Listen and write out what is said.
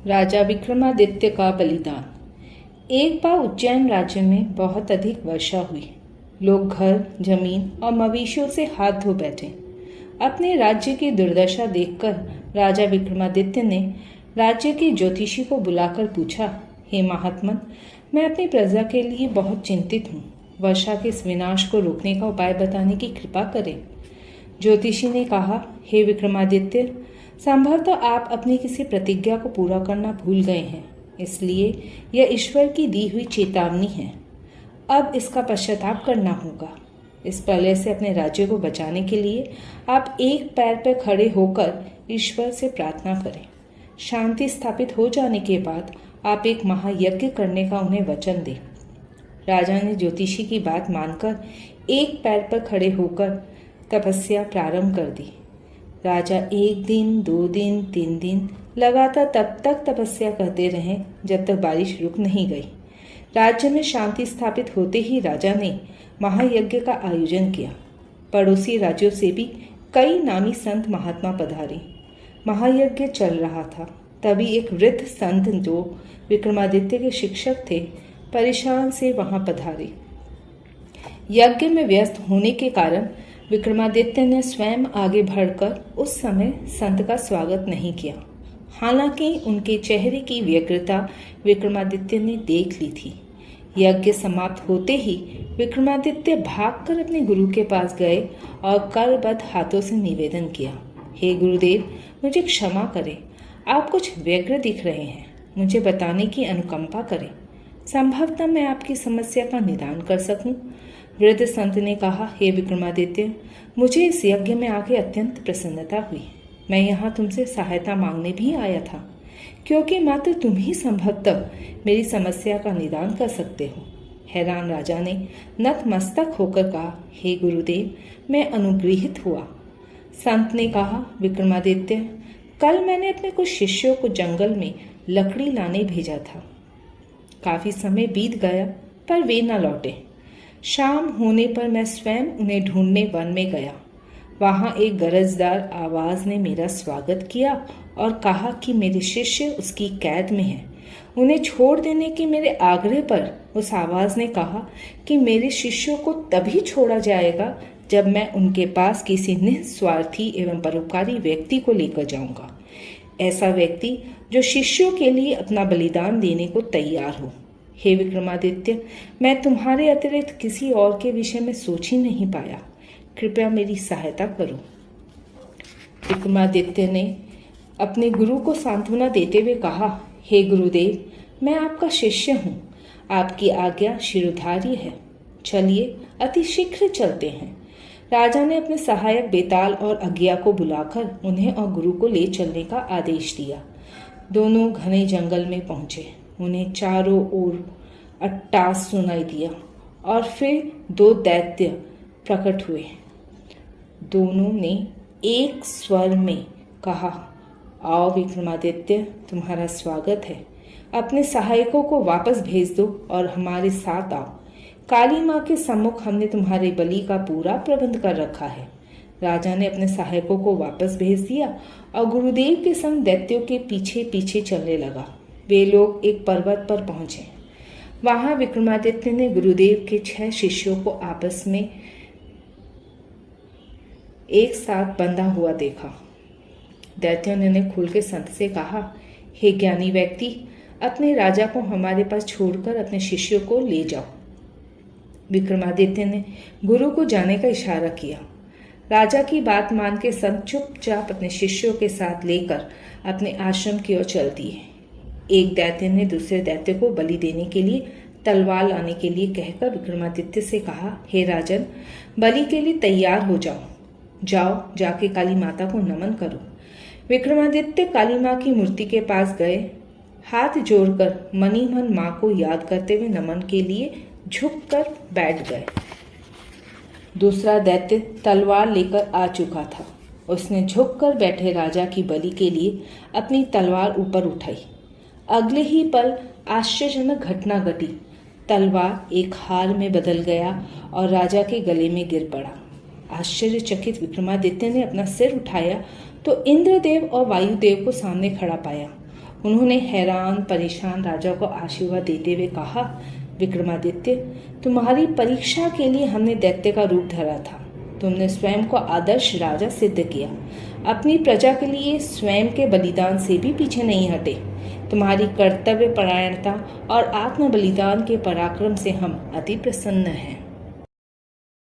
राजा विक्रमादित्य का बलिदान। एक बार उज्जैन राज्य में बहुत अधिक वर्षा हुई। लोग घर, जमीन और मवेशियों से हाथ धो बैठे। अपने राज्य की दुर्दशा देखकर राजा विक्रमादित्य ने राज्य के ज्योतिषी को बुलाकर पूछा, हे महात्मन, मैं अपनी प्रजा के लिए बहुत चिंतित हूँ। वर्षा के इस विनाश को रोकने का उपाय बताने की कृपा करें। ज्योतिषी ने कहा, हे विक्रमादित्य, संभवतः आप अपनी किसी प्रतिज्ञा को पूरा करना भूल गए हैं, इसलिए यह ईश्वर की दी हुई चेतावनी है। अब इसका पश्चाताप करना होगा। इस प्रलय से अपने राज्य को बचाने के लिए आप एक पैर पर खड़े होकर ईश्वर से प्रार्थना करें। शांति स्थापित हो जाने के बाद आप एक महायज्ञ करने का उन्हें वचन दें। राजा ने ज्योतिषी की बात मानकर एक पैर पर खड़े होकर तपस्या प्रारंभ कर दी। राजा 1 दिन, 2 दिन, 3 दिन लगातार तब तक तपस्या करते रहे जब तक बारिश रुक नहीं गई। राज्य में शांति स्थापित होते ही राजा ने महायज्ञ का आयोजन किया। पड़ोसी राज्यों से भी कई नामी संत महात्मा पधारे। महायज्ञ चल रहा था, तभी एक वृद्ध संत जो विक्रमादित्य के शिक्षक थे, परेशान से वहां पधारे। यज्ञ में व्यस्त होने के कारण विक्रमादित्य ने स्वयं आगे बढ़कर उस समय संत का स्वागत नहीं किया। हालांकि उनके चेहरे की व्यग्रता विक्रमादित्य ने देख ली थी। यज्ञ समाप्त होते ही विक्रमादित्य भागकर अपने गुरु के पास गए और करबद्ध हाथों से निवेदन किया, हे गुरुदेव, मुझे क्षमा करें, आप कुछ व्यग्र दिख रहे हैं। मुझे बताने की अनुकंपा करें। संभवतः मैं आपकी समस्या का निदान कर सकूं। वृद्ध संत ने कहा, हे विक्रमादित्य, मुझे इस यज्ञ में आके अत्यंत प्रसन्नता हुई। मैं यहाँ तुमसे सहायता मांगने भी आया था, क्योंकि मात्र तुम ही संभवतः मेरी समस्या का निदान कर सकते हो। हैरान राजा ने नतमस्तक होकर कहा, हे गुरुदेव, मैं अनुग्रहित हुआ। संत ने कहा, विक्रमादित्य, कल मैंने अपने कुछ शिष्यों को जंगल में लकड़ी लाने भेजा था। काफी समय बीत गया पर वे न लौटे। शाम होने पर मैं स्वयं उन्हें ढूंढने वन में गया। वहां एक गरजदार आवाज ने मेरा स्वागत किया और कहा कि मेरे शिष्य उसकी कैद में हैं। उन्हें छोड़ देने के मेरे आग्रह पर उस आवाज ने कहा कि मेरे शिष्यों को तभी छोड़ा जाएगा जब मैं उनके पास किसी निस्वार्थी एवं परोपकारी व्यक्ति को लेकर जाऊंगा। ऐसा व्यक्ति जो शिष्यों के लिए अपना बलिदान देने को तैयार हो। हे विक्रमादित्य, मैं तुम्हारे अतिरिक्त किसी और के विषय में सोच ही नहीं पाया। कृपया मेरी सहायता करो। विक्रमादित्य ने अपने गुरु को सांत्वना देते हुए कहा, हे गुरुदेव, मैं आपका शिष्य हूँ। आपकी आज्ञा शिरोधार्य है। चलिए अति शीघ्र चलते हैं। राजा ने अपने सहायक बेताल और अज्ञा को बुलाकर उन्हें और गुरु को ले चलने का आदेश दिया। दोनों घने जंगल में पहुंचे। उन्हें चारों ओर अट्टास सुनाई दिया और फिर 2 दैत्य प्रकट हुए। दोनों ने एक स्वर में कहा, आओ विक्रमादित्य, तुम्हारा स्वागत है। अपने सहायकों को वापस भेज दो और हमारे साथ आओ। काली माँ के सम्मुख हमने तुम्हारे बलि का पूरा प्रबंध कर रखा है। राजा ने अपने सहायकों को वापस भेज दिया और गुरुदेव के संग दैत्यों के पीछे पीछे चलने लगा। वे लोग एक पर्वत पर पहुंचे। वहां विक्रमादित्य ने गुरुदेव के 6 शिष्यों को आपस में एक साथ बंधा हुआ देखा। दैत्यों ने उन्हें खोल के संत से कहा, हे ज्ञानी व्यक्ति, अपने राजा को हमारे पास छोड़कर अपने शिष्यों को ले जाओ। विक्रमादित्य ने गुरु को जाने का इशारा किया। राजा की बात मान के संत चुपचाप अपने शिष्यों के साथ लेकर अपने आश्रम की ओर चल दिए। एक दैत्य ने दूसरे दैत्य को बलि देने के लिए तलवार लाने के लिए कहकर विक्रमादित्य से कहा, हे राजन, बलि के लिए तैयार हो जाओ। जाओ, जाके काली माता को नमन करो। विक्रमादित्य काली माँ की मूर्ति के पास गए। हाथ जोड़कर मनी मन माँ को याद करते हुए नमन के लिए झुककर बैठ गए। दूसरा दैत्य तलवार लेकर आ चुका था। उसने झुककर बैठे राजा की बलि के लिए अपनी तलवार ऊपर उठाई। अगले ही पल आश्चर्यजनक घटना घटी। तलवार एक हार में बदल गया और राजा के गले में गिर पड़ा। आश्चर्यचकित विक्रमादित्य ने अपना सिर उठाया तो इंद्रदेव और वायुदेव को सामने खड़ा पाया। उन्होंने हैरान परेशान राजा को आशीर्वाद देते हुए कहा, विक्रमादित्य, तुम्हारी परीक्षा के लिए हमने दैत्य का रूप धरा था। तुमने स्वयं को आदर्श राजा सिद्ध किया। अपनी प्रजा के लिए स्वयं के बलिदान से भी पीछे नहीं हटे। तुम्हारी कर्तव्य परायणता और आत्म बलिदान के पराक्रम से हम अति प्रसन्न हैं।